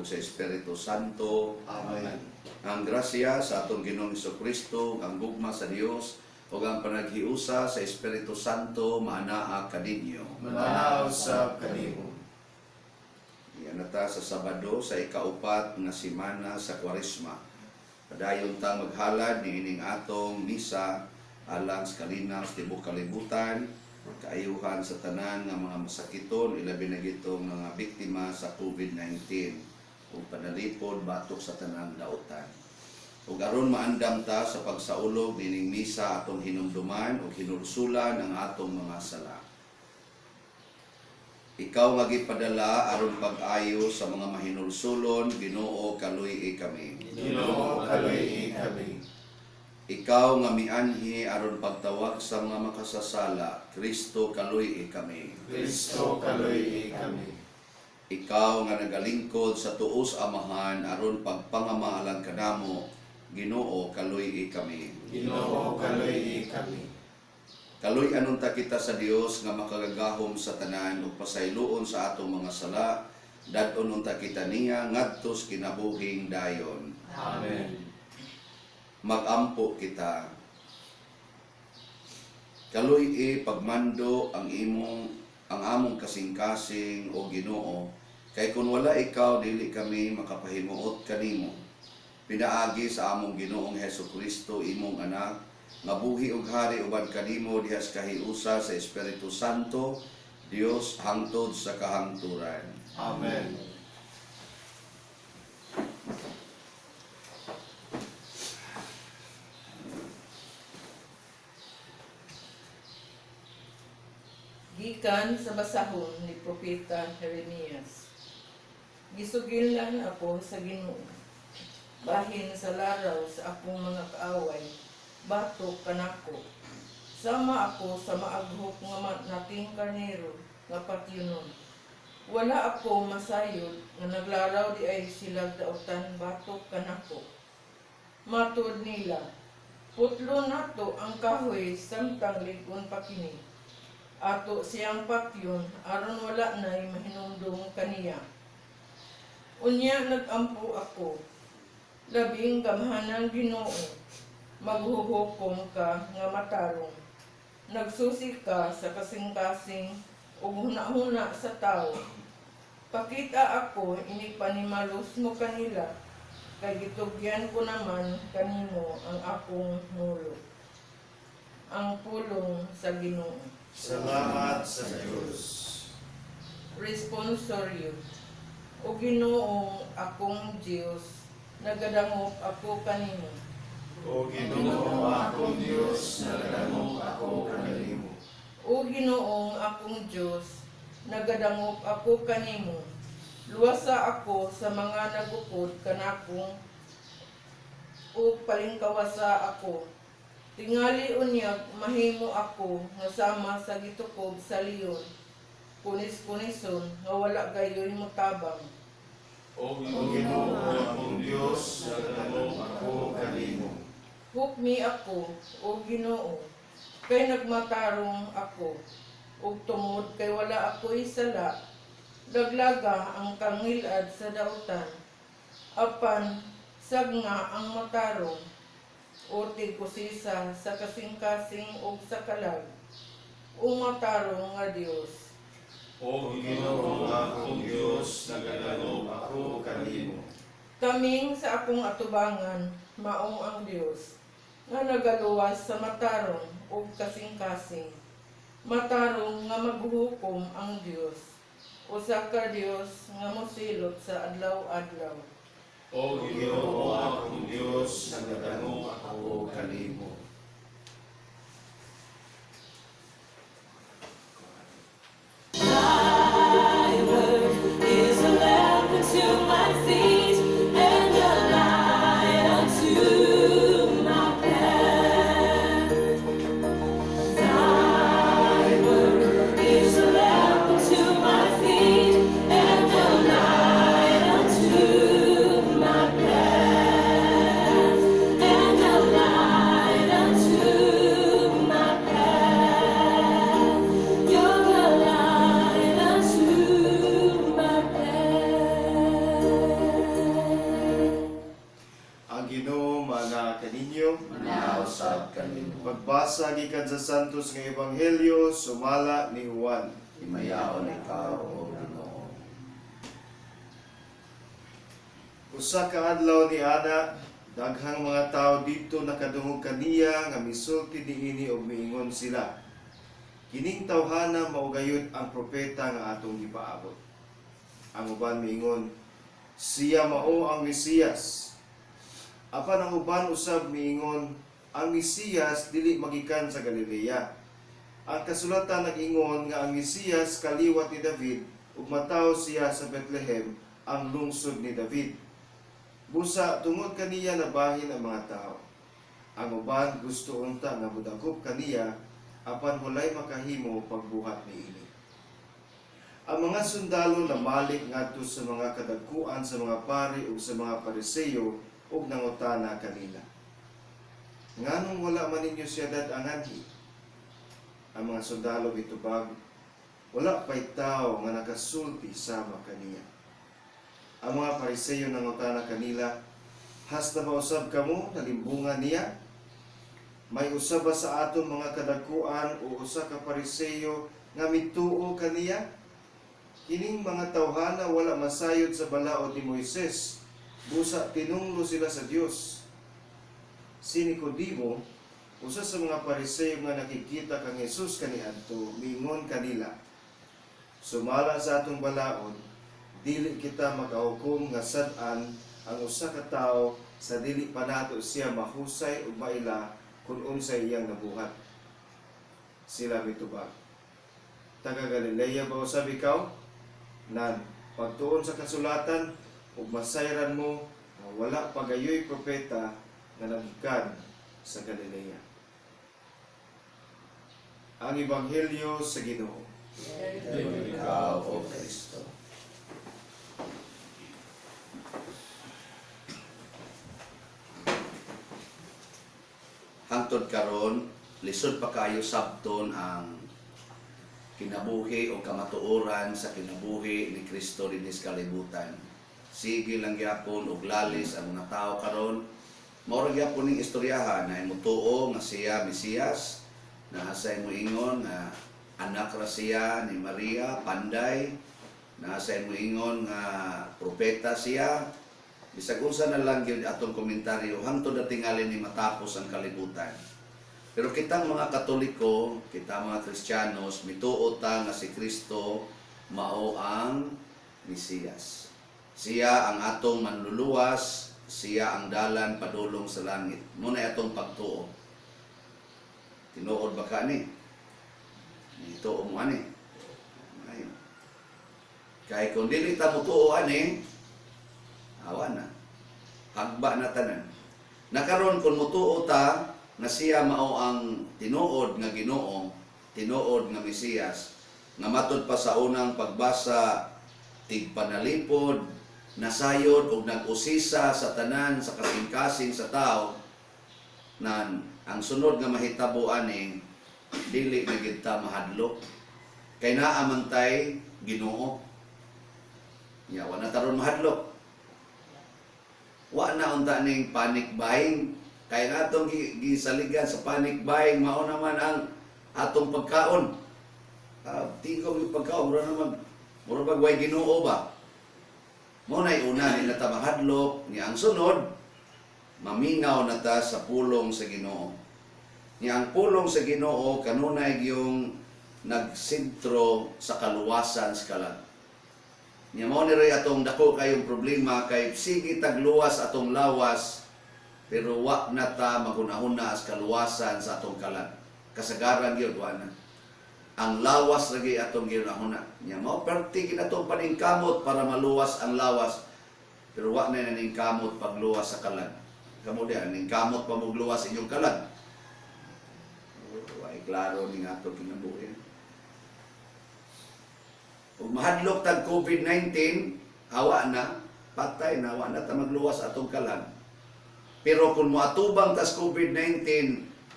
sa Espiritu Santo. Amen. Ang grasya sa atong Ginoong Jesucristo, ang gugma sa Dios ug ang panaghiusa sa Espiritu Santo maanaa kaninyo. Manaw sa kanimo. Yan na ta sa Sabado sa ikaupat nga semana sa Kwaresma. Padayon ta maghalad ni ining atong misa alang sa kalinaw sa tibuok kalibutan, kaayuhan sa tanan nga mga masakiton, ilabi na gitong mga biktima sa COVID-19 ug panalipod batok sa tanang daotan. Ug aron maandam ta sa pagsaulog nining misa atong hinumduman ug hinulsulan ang atong mga sala. Ikaw nga gipadala aron pag-ayo sa mga mahinulsulon, Ginoo kaluy kami. Ginoo kaluy kami. Ikaw nga mianhi aron pagtawag sa mga makasasala, Kristo kaluy kami. Kristo kaluy kami. Ikaw nga nagalingkod sa tuos amahan aron pagpangamaalan kanamo, Ginoo kaluy kami. Ginoo kaluy kami. Kaluy anon ta kita sa Dios nga makagagahom sa tanan ug pasayloon sa atong mga sala, dadon unta kita niya ngadto sa kinabuhing dayon. Amen. Magampo kita. Kaluy pagmando ang among kasing-kasing o Ginoo, kay kun wala ikaw dili kami makapahimuot kanimo. Pinaagi sa among Ginoong Hesukristo imong anak, nga buhi ug hari uban kanimo diha sa kahiusa sa Espiritu Santo, Dios hangtod sa kahangturan. Amen. Gikan sa basahon ni Propeta Jeremias. Gisugilan ako sa Ginoo, bahin sa laraw sa akong mga kaaway, batok kanako. Sama ako sa maaghok nga nating karnero nga patyunon. Wala ako masayod nga naglaraw di ay silag daotan batok kanako. Matud nila, putlo nato ang kahoy samtang ligon pa kini. Ato siyang patyon aron wala na'y mahinumdum kaniya. Unya nagampo ako, labing gamhanan Ginoo, maghuhukom ka nga matarong. Nagsusi ka sa kasing-kasing ug huna-huna sa tao. Pakita ako inipanimalos mo kanila, kay gitugyan ko naman kanimo ang akong mulo. Ang pulong sa Ginoo. Salamat sa Diyos. Responsorio. O Ginoong akong Diyos, nagadangop ako kanimo. O Ginoo akong Diyos, nagadangop ako kanimo. O Ginoong akong Diyos, nagadangop ako kanimo. Luwasa ako sa mga nagukod kanakong o palingkawasa ako. Tingali unyag mahimo ako nga sama sa gitukob sa liyon. Kunis-kunison nga wala gayoy mo tabang. O Ginoo akong Diyos, nagadangop ako kanimo. Hukmi ako, o Ginoo, kay nagmatarong ako, ug tungod kay wala ako'y sala, daglaga ang kangilad sa dautan, apan sagna ang matarong, o tigkusisa sa kasing-kasing ug sa kalag, o matarong nga Dios. O Ginoo akong Diyos, nagadangop ako kanimo. Kaming sa akong atubangan, maong ang Dios, nga nagaluwas sa matarong ug kasing-kasing. Matarong nga maghuhukom ang Dios, usa ka Dios nga mosilot sa adlaw-adlaw. O Ginoo akong Diyos, nagadangop ako kanimo. Thy word is a lamp unto my feet and a light unto my path. Thy word is a lamp unto my feet and a light unto my path, and a light Pagbasa gikan sa santos nga ebanghelyo sumala ni Juan. Himayaon ikaw, O Ginoo. Usa ka adlaw ni ana, daghang mga tao dito nakadungog kaniya nga misulti niini og miingon sila. Kining tawhana mao gayud ang propeta nga atong gipaabot. Ang uban miingon, siya mao ang Mesiyas. Apan ang uban usab miingon, ang Mesiyas dili magikan sa Galilea. Ang kasulatan nag-ingon nga ang Mesiyas kaliwat ni David ug mataw siya sa Bethlehem, ang lungsod ni David. Busa tungod kaniya nabahin ang mga tao. Ang uban gusto unta nga mudakop kaniya apan walay makahimo pagbuhat niini. Ang mga sundalo namalik ngadto sa mga kadagkuan sa mga pari ug sa mga Pariseo ug nangutana kanila. Nganong wala man ninyo siya dadanganhi? Ang mga sundalo bitubag, wala pa'y tao nga nakasulti sama kaniya. Ang mga Pariseo nangutana kanila, hasta ba usab kamo nalimbungan niya? May usab ba sa aton mga kadagkuan o usa ka Pariseo nga mituo kaniya? Kining mga tawhana wala masayod sa balaod ni Moises, busa tinunglo sila sa Dios. Si Nicodemo, usa sa mga Pariseo nga nakikita kang Jesus kaniadto, miingon kanila, sumala sa atong balaod, dili kita makahukom nga sad-an ang usa ka tawo sa dili pa nato siya mahusay ug maila kung unsay iyang nabuhat. Sila mitubag, taga Galilea ba usab ikaw? Nan, pagtuon sa kasulatan ug masayran mo nga wala pagayoy propeta nga nagikan sa Galilea. Ang Ebanghelyo sa Ginoo. Himayaon ikaw, O Kristo. Hangtod karon, lisod pa kayo sabton ang kinabuhi o kamatuoran sa kinabuhi ni Kristo dinis kalibutan. Sige lang gyapon og lalis ang mga tao karon. Mao ra gyapon ning istoryahan na imutuo nga siya Mesiyas, na sa ingon nga anak ra siya ni Maria, panday, na sa ingon nga propeta siya. Bisag unsa na lang gyud atong komentaryo hangtod tingali ni matapos ang kalibutan. Pero kitang mga Katoliko, kita mga Kristiyanos, mituo ta nga si Kristo mao ang Mesiyas. Siya ang atong manluluwas, siya ang dalan padulong sa langit. Muna atong pagtuo. Tinuod ba ka ni? Ituo mo ani. Kaya kung dili ta mutuo ani, awan na. Hagba na tanan. Nakaron kung mutuo ta na siya mao ang tinuod nga Ginoo, tinuod nga Mesiyas, nga matud pa sa unang pagbasa tigpanalipod, nasayod og nag-usisa sa tanan sa kasing-kasing sa tao, nan ang sunod nga mahitabo ani dili na gid ta mahadlok kay naa man tay Ginoo. Ya wa na taron mahadlok. Wa na unta ning panic buying. Kaya nga itong gisaligan sa panic buying, mao naman ang atong pagkaon. Tingkong yung pagkaon, mura ba way Ginoo ba? Mao na una nila ta mahadlok, niya ang sunod, mamingaw na ta sa pulong sa Ginoo. Niya ang pulong sa Ginoo, kanunay yung nagsintro sa kaluwasan sa kalag. Niya mao ni ray atong dako kayong problema, kay sige tagluwas atong lawas, pero wa na ta maghunahuna as kaluwasan sa atong kalag. Kasagaran gyud wa na. Ang lawas lagi atong ginahuna. Nya mao perti gid atong paningkamot para maluwas ang lawas. Pero wa na naningkamot pagluwas sa kalag. Kamo diha ningkamot pa mo luwas inyong kalag. Wa klaro ning ato kinabuhi. Ug mahadlok tag COVID-19, awa na, patay na, wa na ta magluwas atong kalag. Pero kung moatubang tas COVID-19,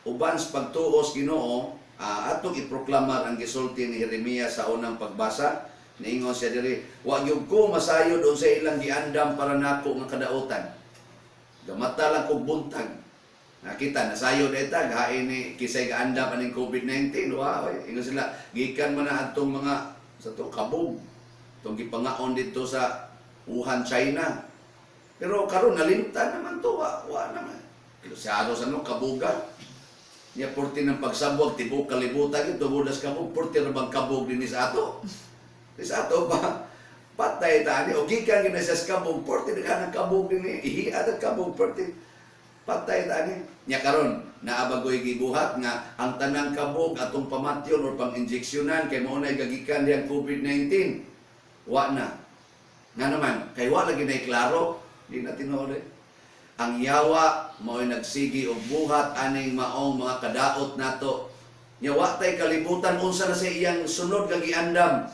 uban sa pagtuos Ginoo, atong iproklamar ang gisulti ni Jeremias sa unang pagbasa. Niingon siya diri, wa gyud ko masayod sa ilang giandam para nako nga kadautan. Gamata lang kog buntag. Nakita nasayo deta gain ni kisay gaandam aning COVID-19. Wow, ingon sila gikan man na atong mga sa to kabog. Tong gipangaon dito sa Wuhan, China. Pero karon nalimtan naman to, wa naman. Kilosyado sa no kabuga. Niya porti ng pagsabog tibok kalibutan ito budas kabog porti ra bang kabog dinhi sa ato. Sa ato ba patay tani o gikan gina sa kabog porti na kabog dinhi ihiat at kabog porti patay tani. Nya karon naabagoy gibuhat nga ang tanang kabog atong pamatyon or pang-injeksyonan kay mao nay gagikan diyang COVID-19. Wa na. Nga naman kay wa lagi nay klaro, di na tinuod. Ang yawa mo'y nagsigi og buhat aning maong mga kadaot nato. Nya wa tay kalibutan unsa na sa iyang sunod nga giandam.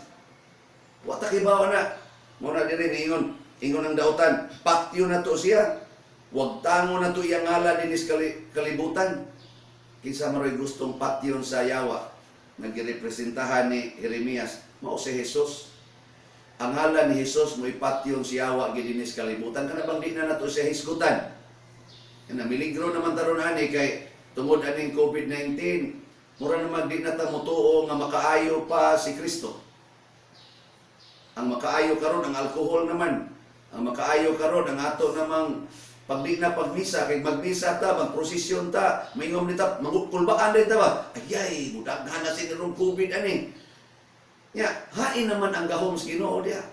Wa ta kibawa na. Mo na diri ingon ang daotan, patyo na to siya. Wag tango na to iyang ngalan dinis kalibutan. Kinsa maroy gustong patyon sa yawa nga girepresentahan ni Jeremias, mao si Jesus. Ang ngalan ni Jesus mo ipatyon si yawa gidinis kalibutan kana bang di na nato siya hisgutan. Yan miligro naman taron ani kay tungod aning COVID-19 mura naman di na ta motuo nga makaayo pa si Kristo. Ang makaayo karon ang alcohol naman. Ang makaayo karon ang ato namang pag di na pagmisa kay magmisa ta magprosesyon ta maingom nita magkulbaan din ta ba ayay budak na si nung COVID ani. Ya, hain naman ang gahom sa Ginoo diya.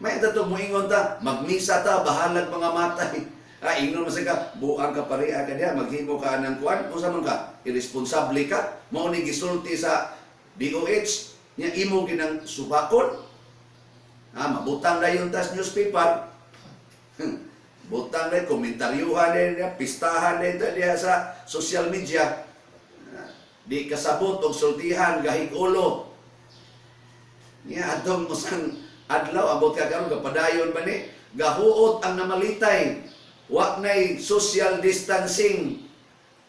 May dato moingon ta, magmisa ta bahalag mga matay. Ingon man sa ka, buang ka pareha ka diya, maghimo ka ng kuan, unsa man ka, irresponsable ka, mao ni gisulti sa DOH, nya imo ginang subakon. Mabutang dayon tas newspaper. Butang na komentaryuhan din, pistahan din diya sa social media. Di kasabot og sultihan gahig ulo. Niya atong musang adlaw abot ka karon kapadayon ba ni gahuot ang namalitay wa nay social distancing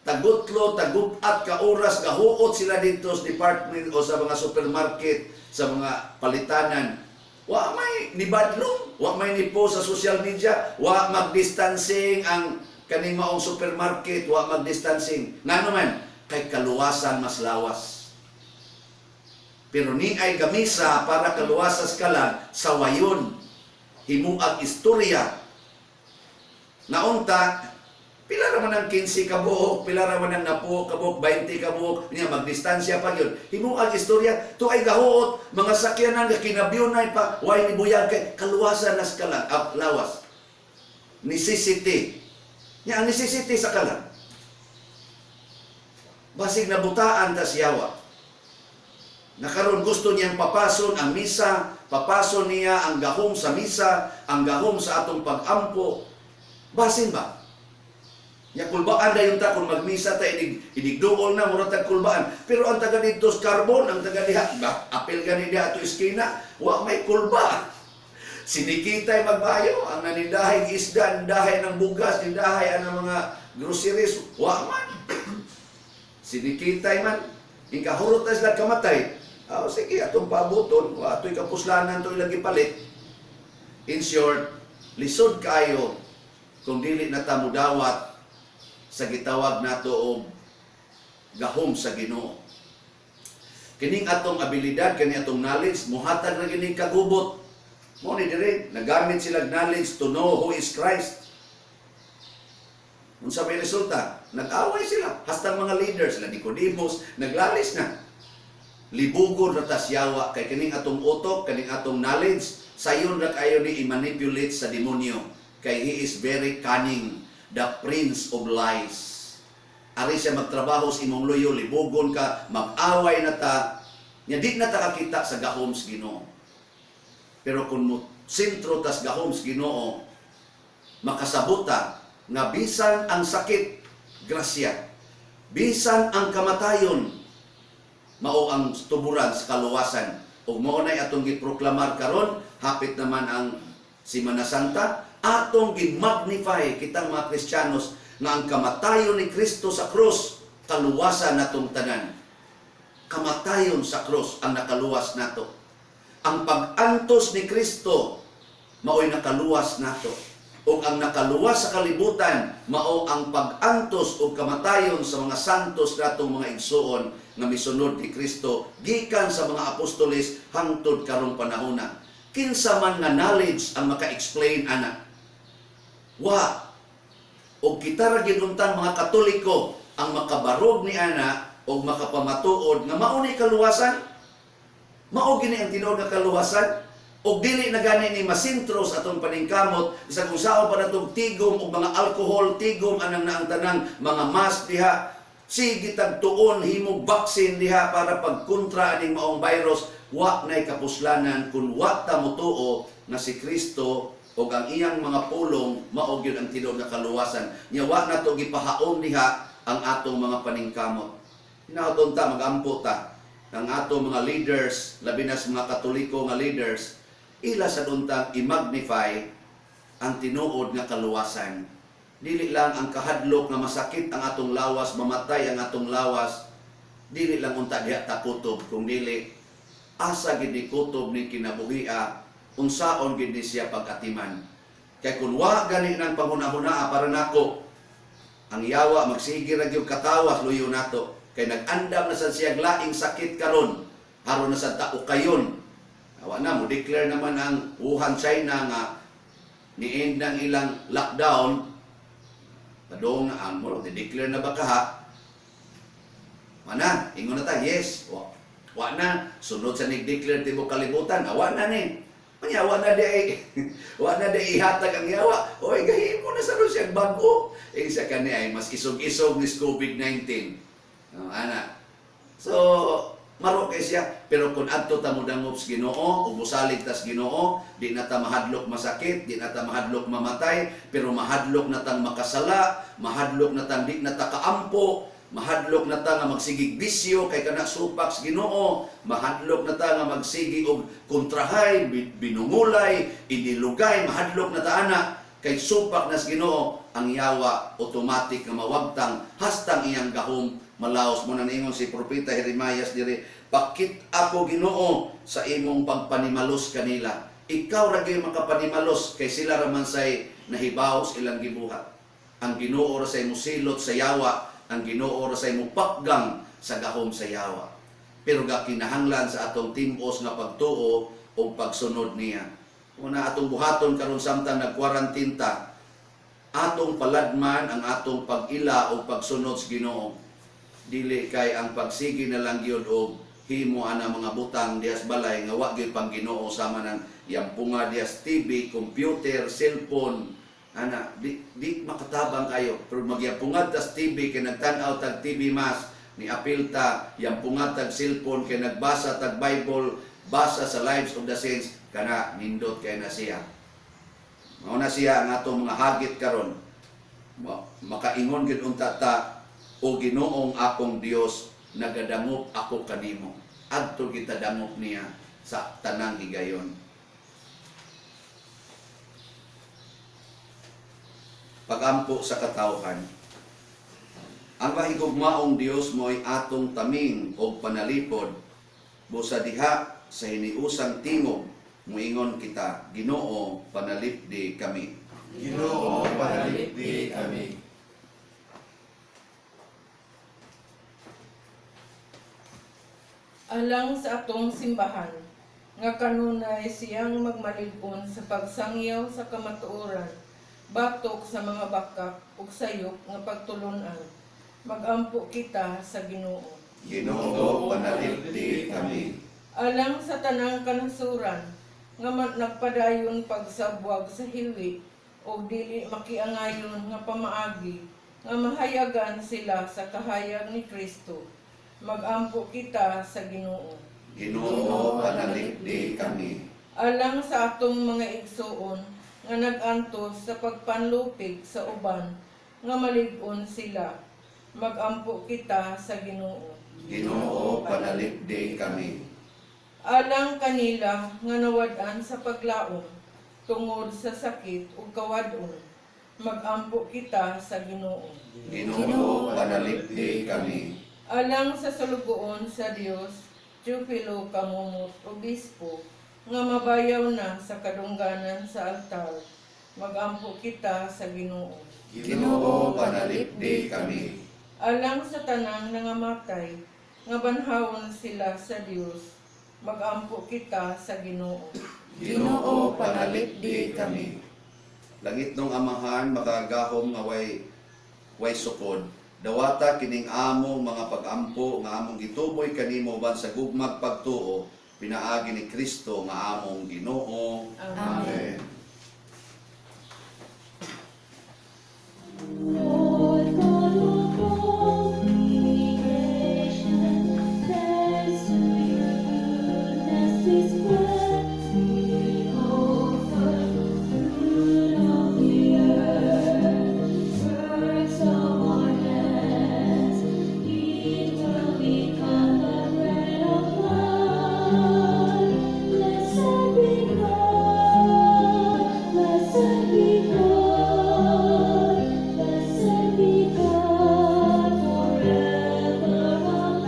tagutlo tagupat ka oras gahuot sila dito sa department o sa mga supermarket sa mga palitanan wa may nibadlong wa may nipo sa social media wa mag-distancing ang kaning maong supermarket wa mag-distancing ngano man kay kaluwasan mas lawas. Pero ni ay gamisa para kaluwasas kalan sa wayon. Himuag istorya. Naunta, pila raman ang 15 ka buok, pila raman ang 10 ka buok, 20 ka buok, niya magdistansya pa yun. Himuag istorya, to ay gahuot, mga sakyanan nga kinabiyonay pa, way ni buyag kay kaluwasan nas kalan, lawas. Necessity. Niya ang necessity sa kalan. Basig nabutaan ta siyawa. Nakaroon gusto niyang papason ang misa, papason niya ang gahom sa misa, ang gahom sa atong pag-ampo. Basin ba? Ya kulbaan dayon ta kung magmisa ta idigduol na mura tag kulbaan. Pero ang taga dito carbon, ang taga diha, apel gani diha ato iskina, wa may kulba. Sinikitay magbayo, ang nanindahay isda, nindahay ng bugas, nindahay ang mga groceries, wa man. Sinikitay man, ingkahurot na sila kamatay. Sige, atong pabuton, ato'y kapuslanan, ito'y lagi palit. In short, lisod kayo kung dili na ta mudawat sa gitawag nato og gahom sa Ginoo. Kining atong abilidad, kining atong knowledge, muhatag na kining kagubot. Mo ni dire, nagamit sila knowledge to know who is Christ. Unsa may resulta? Nag-away sila. Hastang mga leaders, sila Nicodemus, naglalis na. Libugon na tasyawa kay kining atong utok, kining atong knowledge, sayon ra kayo ni i-manipulate sa demonyo. Kay he is very cunning, the prince of lies. Ari siya magtrabaho sa imong luyo, libugon ka, mag-away na ta, nya di na ta kakita sa gahom sa Ginoo. Pero kung mo sentro tas gahom sa Ginoo, makasabot ta nga bisan ang sakit, grasya, bisan ang kamatayon, mao ang tuburan sa kaluwasan. Ug mao nay atong giproklamar karon, hapit naman ang Semana Santa, atong gi-magnify kitang mga Kristiyanos nga ang kamatayon ni Kristo sa krus kaluwasan natong tanan. Kamatayon sa krus ang nakaluwas nato. Ang pag-antos ni Kristo mao'y nakaluwas nato. ug ang nakaluwas sa kalibutan mao ang pag-antos ug kamatayon sa mga santos natong mga igsuon nga misunod ni Kristo gikan sa mga apostoles hangtod karong panahona. Kinsa man nga knowledge ang maka-explain ana? Wa. O kita ra gid untan mga Katoliko ang makabarog ni ana o makapamatuod nga mao ni kaluwasan. Mao gini ang tinuod nga kaluwasan. O dili na gani ni masintro sa atong paningkamot sa kung sao pa natong tigom o mga alcohol, tigom anang naang tanang mga mask diha. Sige tagtuon himog vaccine diha para pagkontra aning maong virus. Wa na'y kapuslanan kung wa ta motuo na si Kristo o ang iyang mga pulong mao gyud ang tinuod nga kaluwasan. Nya wa nato gipahaom diha ang atong mga paningkamot. Hinaudon ta magampo ta ang atong mga leaders, labi na sa mga Katoliko nga leaders, ila sa duntang i-magnify ang tinuod nga kaluwasan. Dili lang ang kahadlok nga masakit ang atong lawas, mamatay ang atong lawas, dili lang unta diha ta kutob, kung dili asa gid ni kutob ni kinabuhia, unsaon gid ni siya pag-atiman. Kay kun wa gani nang panghuna-hunaa para nako, ang yawa magsige ra gyud katawas luyo nato. Kay nag-andam na sa siya laing sakit karon, haron na sa taukayon. Awa na mo declare naman ang Wuhan, China nga ni-end ng ilang lockdown. Padong na mo, declare na ba ka ha? Mana, ingon na ta, yes. Wa na, sunod sa nag-declare tibok kalibutan, awa na ni. Manya, wa na di wa na di ihatag ang yawa. Oy, gahimo na sa Rusya bago. Isa kani ay mas isog-isog ni COVID-19. Ana. So, maro kay siya, pero kung adto ta mo dangop sa Ginoo, ug mosalig tas Ginoo, di na ta mahadlok masakit, di na ta mahadlok mamatay, pero mahadlok na tang makasala, mahadlok na tang di na ta kaampo, mahadlok na ta nga magsigig bisyo kay kana supak sa Ginoo, mahadlok na ta nga magsigig og kontrahay, binungulay, inilugay, mahadlok na ta ana kay supak na sa Ginoo, ang yawa automatic nga mawagtang hastang iyang gahom malaos mo na ningon si Propeta Jeremias diri, bakit ako Ginoo sa imong pagpanimalos kanila? Ikaw ra gyud makapanimalos kay sila ra man say nahibaw sa ilang gibuhat. Ang Ginoo ra say musilot sa yawa, ang Ginoo ra say mupakgang sa gahom sa yawa. Pero ga kinahanglan sa atong tim-os nga pagtuo o pagsunod niya. Una atong buhaton karon samtang nagkwarantinta, atong paladman ang atong pag-ila o pagsunod sa Ginoo. Dili kay ang pagsigi na lang gyud og himo ana mga butang dias balay nga wa gyud pang Ginoo sama nang yampunga dias TV, computer, cellphone. Ana di makatabang kayo pero magyapungad tas TV kay nagtan-aw tag TV mas ni apilta yampungad tag cellphone kay nagbasa tag Bible, basa sa Lives of the Saints kana nindot kay na siya. Mao na siya ang atong mga hagit karon. Makaingon gid unta ta, o Ginoong akong Dios, nagadangop ako kanimo. Adto kita dangop niya sa tanang higayon. Pagampo sa katawhan. Ang mahigugmaong Dios mo'y atong taming o panalipod. Busa diha sa hiniusang tingog, muingon kita, Ginoo, panalipdi kami. Ginoo, panalipdi kami. Alang sa atong simbahan, nga kanunay siyang magmalig-on sa pagsangyaw sa kamatuoran, batok sa mga bakak ug sayop nga pagtulunan. Magampo kita sa Ginoo. Ginoo, panalipdi kami. Alang sa tanang kanasuran, nga nagpadayon pagsabwag sa hiwi o dili makiangayon nga pamaagi, nga mahayagan sila sa kahayag ni Kristo. Magampo kita sa Ginoo. Ginoo, panalipdi kami. Alang sa atong mga igsuon nga nag-antos sa pagpanlupig sa uban, nga malig-on sila. Magampo kita sa Ginoo. Ginoo, panalipdi kami. Alang kanila nga nawad-an sa paglaom tungod sa sakit ug kawadon, magampo kita sa Ginoo. Ginoo, panalipdi kami. Alang sa salugoon sa Dios, Teofilo Kamumot, Obispo, nga mabayaw na sa kadungganan sa altar, Magampo kita sa Ginoo. Ginoo, panalipdi kami. Alang sa tanang nangamatay, nga banhawon sila sa Dios. Magampo kita sa Ginoo. Ginoo, panalipdi kami. Langit nung amahan, makagahom nga way sukod. Dawata kining among mga pag-ampo nga among gituboy kanimo ban sa gugmag pagtuo, pinaagi ni Kristo nga among Ginoo. Amen. Lord God of all creation, thanks to your goodness is spread. We offer fruit of the earth, works of our hands. It will become the bread of life. Blessed be God, blessed be God, blessed be God forever. Amen.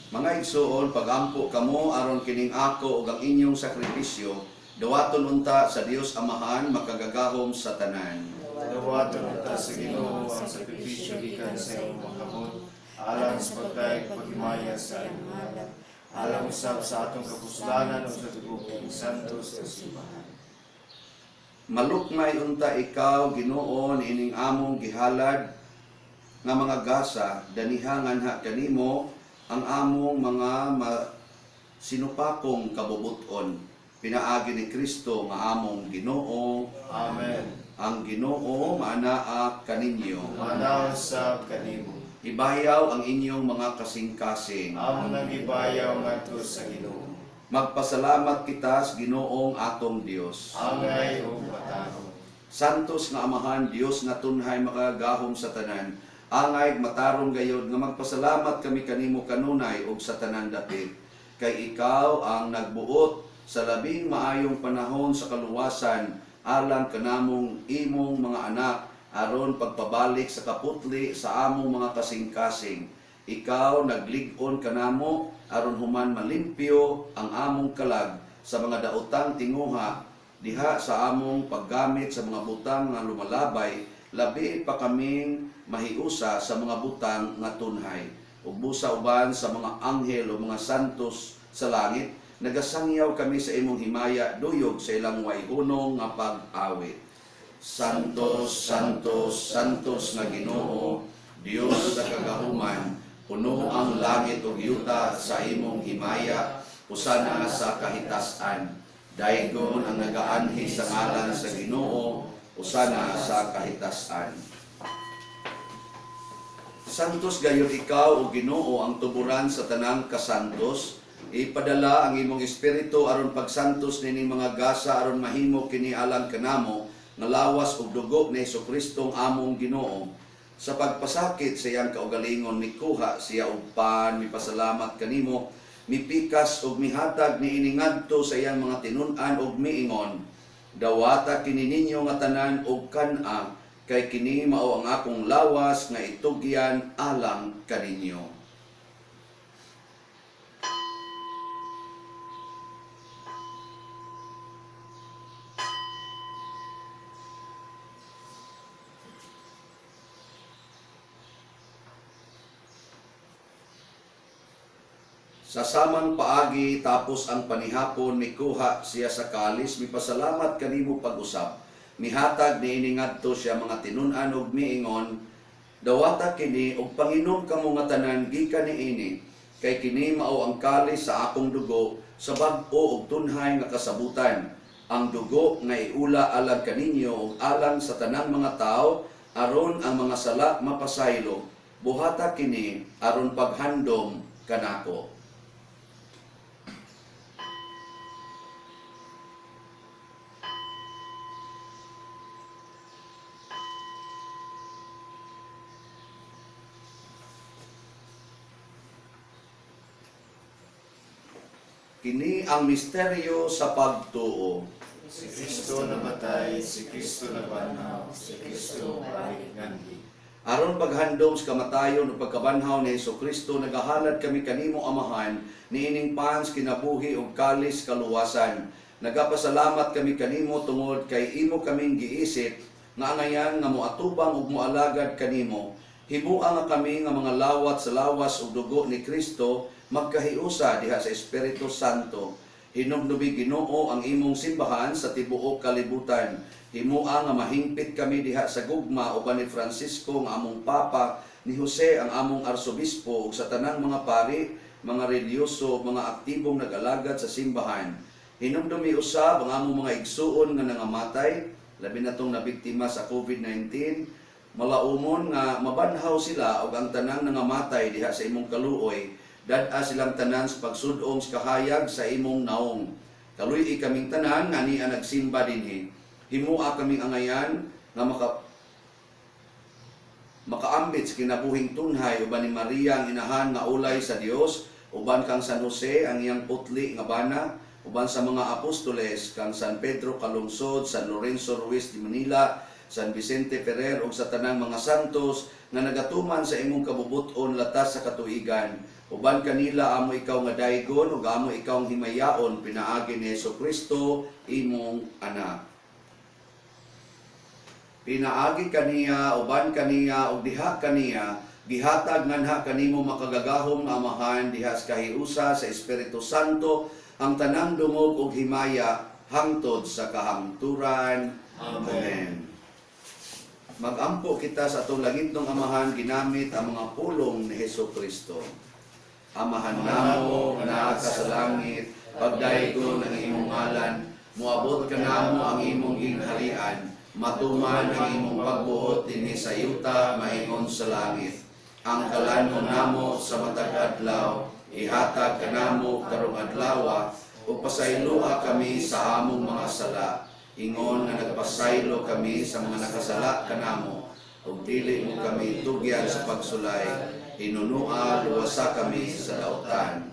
Mga igsoon, pagampo kamo aron kining ako ug ang inyong sakripisyo, dawaton unta sa Dios Amahan makagagahom sa tanan. Dawaton unta sa Ginoo ang sakripisyo gikan sa imong makamot, alang sa pagdayeg paghimaya sa imong ngalan, alang usab sa atong kapuslanan ug sa tubokong santos sa simbahan. Malukmay unta ikaw, Ginoo, ining among gihalad nga mga gasa, daniha nganha kanimo ang among mga sinupakong kabubuton. Pinaagi ni Kristo nga among Ginoo. Amen. Ang Ginoo maanaa kaninyo. Manaw sab kanimo. Ibayaw ang inyong mga kasing-kasing. Amo nang ibayaw ngadto sa Ginoo. Magpasalamat kita sa Ginoong atong Dios. Angay ug matarong. Santos nga Amahan, Dios nga tunhay makagahom sa tanan. Angay matarong gayod nga magpasalamat kami kanimo kanunay ug sa tanan dapit. Kay ikaw ang nagbuot sa labing maayong panahon sa kaluwasan alang kanamong imong mga anak aron pagpabalik sa kaputli sa among mga kasing-kasing. Ikaw naglig-on kanamo aron human malimpyo ang among kalag sa mga daotang tinguha diha sa among paggamit sa mga butang nga lumalabay, labi pa kaming mahiusa sa mga butang nga tunhay. Ug busa uban sa mga anghel o mga santos sa langit, nagasangyaw kami sa imong himaya duyog sa ilang wayhunong nga pag-awit. Santos, Santos, Santos nga Ginoo, Dios sa kagahuman, puno ang langit ug yuta sa imong himaya, usana sa kahitasan. Daygon ang nagaanhi sa ngalan sa Ginoo, usana sa kahitasan. Santos gayud ikaw o Ginoo ang tuburan sa tanang kasantos. Ipadala ang imong espiritu aron pagsantos nining mga gasa aron mahimo kini alang kanamo nga lawas ug dugo ni Hesukristo among Ginoo. Sa pagpasakit sa iyang kaugalingon mikuha siya og pan, mipasalamat kanimo, mipikas ug mihatag niini ngadto sa iyang mga tinun-an ug miingon, dawata kini ninyo nga tanan og kan-a, kay kini mao ang akong lawas nga itugyan alang kaninyo. Sa samang paagi tapos ang panihapon mikuha siya sa kalis, mipasalamat kanimo pag-usab. Mihatag niini ngadto siya mga tinun-an ug miingon, dawata kini og panginom kamo nga tanan gikan niini, kay kini mao ang kalis sa akong dugo sa bag-o ug tunhay nga kasabutan. Ang dugo nga iula alang kaninyo ug alang sa tanang mga tao aron ang mga sala mapasaylo. Buhata kini aron paghandom kanako. Kini ang misteryo sa pagtuo. Si Kristo namatay, si Kristo nabanhaw, si Kristo balik nganhi. Aron paghandom sa kamatayon ug pagkabanhaw ni Hesukristo, nagahalad kami kanimo Amahan, niining pans kinabuhi ug kalis kaluwasan. Nagapasalamat kami kanimo tungod kay imo kaming giisip nga angayan nga moatubang ug moalagad kanimo. Himua nga kami nga mga lawat sa lawas ug dugo ni Kristo magkahiusa diha sa Espiritu Santo. Hinumdumi Ginoo ang imong simbahan sa tibuok kalibutan. Himua nga mahingpit kami diha sa gugma uban ni Francisco nga among papa, ni Jose ang among arsobispo ug sa tanang mga pari, mga relyoso, mga aktibong nag-alagad sa simbahan. Hinumdumi usab ang among mga igsuon nga nangamatay, labi na tong nabiktima sa COVID-19. Malaumon nga mabanhaw sila ug ang tanang nangamatay diha sa imong kaluoy. Dad-a silang tanan sa pagsudong sa kahayag sa imong naong. Kaluy kaming tanan nga niya nagsimba dinhi. Himua kaming angayan nga makaambit sa kinabuhing tunhay uban ni Maria ang inahan nga ulay sa Dios, uban kang San Jose ang iyang putli nga bana, uban sa mga apostoles kang San Pedro Calungsod, San Lorenzo Ruiz de Manila, San Vicente Ferrer ug sa tanang mga santos nga nagatuman sa imong kabubuton latas sa katuigan. Uban kanila amo ikaw nga daygon ug amo ikaw ang himayaon pinaagi ni Hesukristo imong anak. Pinaagi kaniya, uban kaniya ug diha kaniya gihatag nganha kanimo makagagahom nga Amahan diha sa kahiusa sa Espiritu Santo ang tanang dungog ug himaya hangtod sa kahangturan. Amen. Magampo kita sa atong langitong Amahan ginamit ang mga pulong ni Hesukristo. Amahan namo nga naa ka sa langit, pagdaygon ang imong ngalan, moabot ka namo ang imong gingharian, matuman ang imong pagbuot dinhi sa yuta maingon sa langit. Ang kalanon namo sa matag adlaw, ihatag ka namo karong adlaw, ug pasayloa kami sa among mga sala. Ingon nga nagpasaylo kami sa mga nakasala kanamo, ug dili mo kami tugyan sa pagsulay. Hinunua, luwasa kami sa dautan.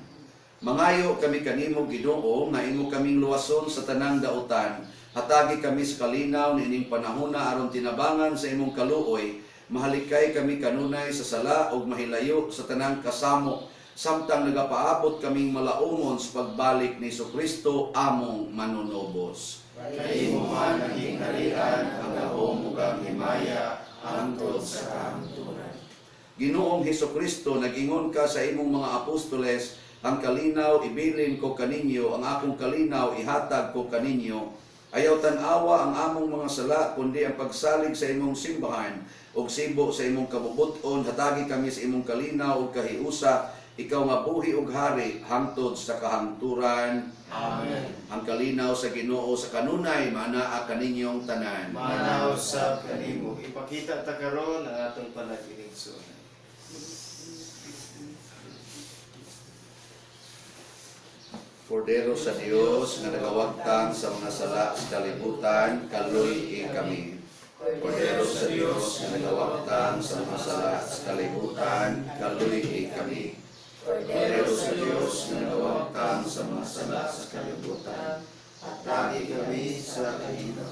Mangayo kami kanimo Ginoo nga imo kaming luwason sa tanang dautan. Hatagi kami sa kalinaw niining panahona aron tinabangan sa imong kaluoy. Mahalikay kami kanunay sa sala ug mahilayo sa tanang kasamo. Samtang nagapaabot kaming malaumon sa pagbalik ni Hesukristo among manunobos. Kay imo man ang hingharian, ang gahom ug ang himaya hangtod sa kahangturan. Ginoong Hesukristo, nag-ingon ka sa imong mga apostoles, ang kalinaw ibilin ko kaninyo, ang akong kalinaw ihatag ko kaninyo. Ayaw tan-awa ang among mga sala, kundi ang pagsalig sa imong simbahan, ug sibo sa imong kabubuton, hatagi kami sa imong kalinaw ug kahiusa, ikaw nga buhi ug hari, hangtod sa kahangturan. Amen. Ang kalinaw sa Ginoo sa kanunay, manaa kaninyong tanan. Manaw sa kanimo, ipakita ta karon ang atong panag-inigsoon. Kordero sa Dios nga nagawagtang sa mga sala sa kalibutan, kaluy kami. Kordero sa Dios nga nagawagtang sa mga sala sa kalibutan, kaluy kami. Kordero sa Dios nga nagawagtang sa mga sala sa kalibutan, atagi kami sa kahino.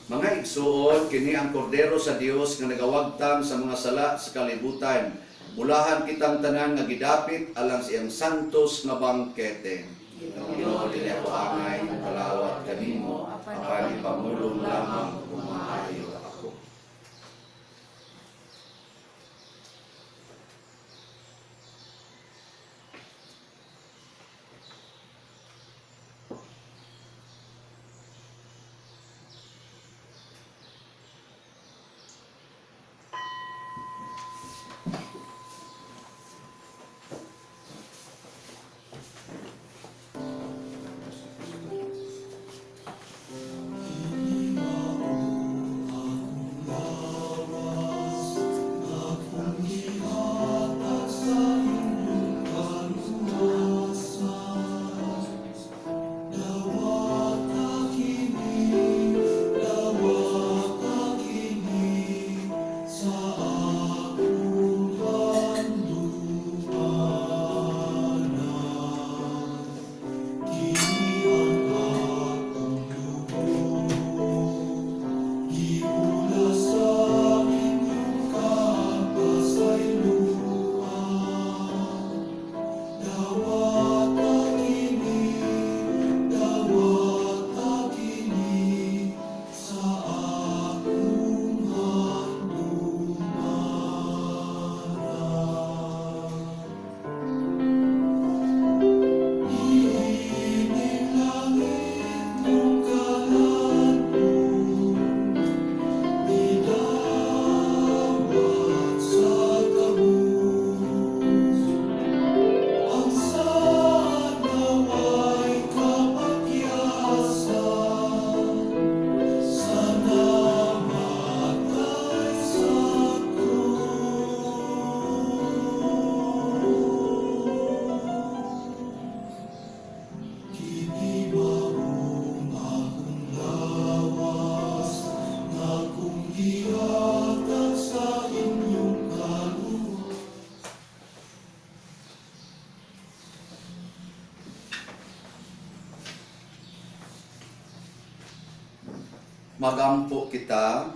Mga igsuon, kini ang kordero sa Dios nga nagawagtang sa mga sala sa kalibutan. Bulahan kitang tanan nga gidapit alang sa iyang santos nga bangkete. Ginoo dili ako angay nga kalawat kanimo, apan ipamulong lamang kung maayo ako. magampo kita.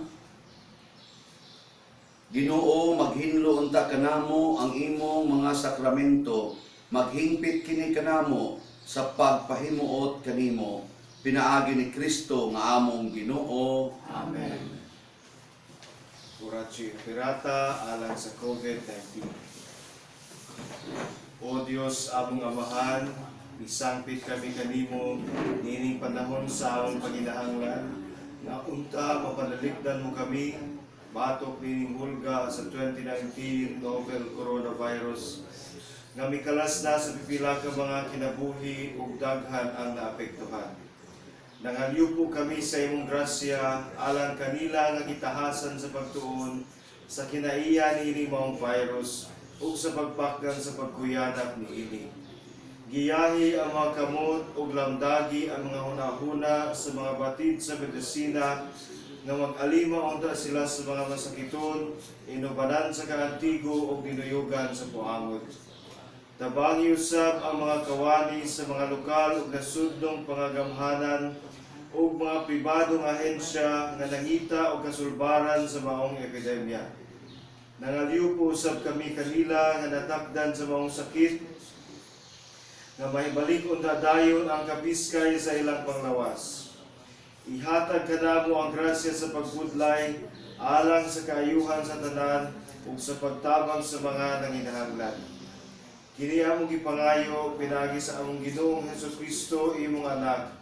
Ginoo, maghinlo unta kanamo ang imong mga sakramento, maghingpit kini kanamo sa pagpahimuot kanimo. Pinaagi ni Kristo nga among Ginoo. Amen. Oratio Pirata alang sa COVID-19. O Diyos, among Amahan, isangpit kami kanimo, nining panahon sa among paginahanglan, na unta mapanaligdan mo kami, batok nining hulga sa 2019 novel coronavirus, nga mikalas na sa pipila ka mga kinabuhi ug daghan ang naapektuhan. Nangalyo po kami sa imong grasya, alang kanila nga gitahasan sa pagtuon sa kinaiya ni ini maong virus ug sa pagpakdan sa pagkuyanap ni ini. Giyahi ang mga kamot ug lamdagi ang mga hunahuna sa mga batid sa medisina nga mag-alima unta sila sa mga masakiton, inubanan sa kaantigo ug dinuyugan sa puangod. Tabangi usab ang mga kawani sa mga lokal ug nasudnong pangagamhanan ug mga pribadong ahensya nga nangita og kasulbaran sa maong epidemya. Nangaliw po usab kami kanila nga natakdan sa maong sakit nga mahibalik unta dayon ang kapiskay sa ilang panglawas. Ihatag kanamo ang grasya sa pagbudlay alang sa kaayuhan sa tanan ug sa pagtabang sa mga nanginahanglan. Kini among gipangayo pinagi sa among Ginoong Hesukristo imong anak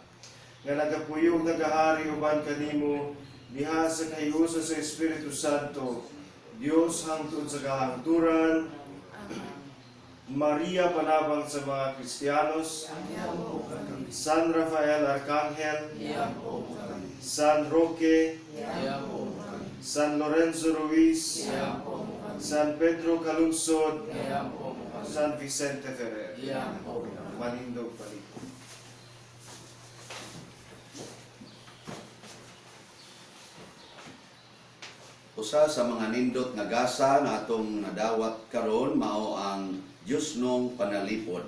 nga nagapuyog nagahari uban kanimo diha sa kahiusa sa Espiritu Santo, Dios hangtod sa kahangturan. Maria panabang sa mga Kristiyanos, San Rafael Arcangel, San Roque, San Lorenzo Ruiz, San Pedro Calungsod, San Vicente Ferrer, Manindog Palit. Usa sa mga nindot nga gasa na atong nadawat karon mao ang Diyos nung panalipod.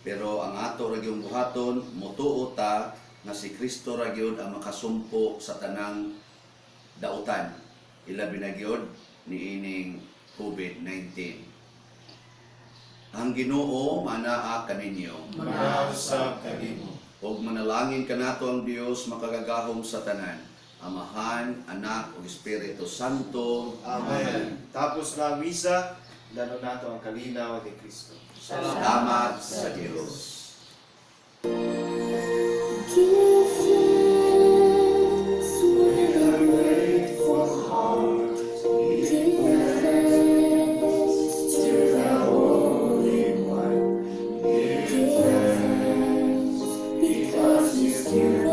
Pero ang ato ra gyud buhaton motuo ta nga si Kristo ra gyud ang makasumpo sa tanang dautan. Ilabi na gyud niining COVID-19. Ang Ginoo manaa kaninyo. Manausap kanimo. Ug manalangin kanato ang Dios makagagahom sa tanan. Amahan, Anak, ug Espiritu Santo. Amen. Tapos na ang misa, lalo nato ang kalinaw ni Kristo. Salamat sa Diyos. Give thanks with a grateful heart. Give thanks to the Holy One. Give thanks because He's given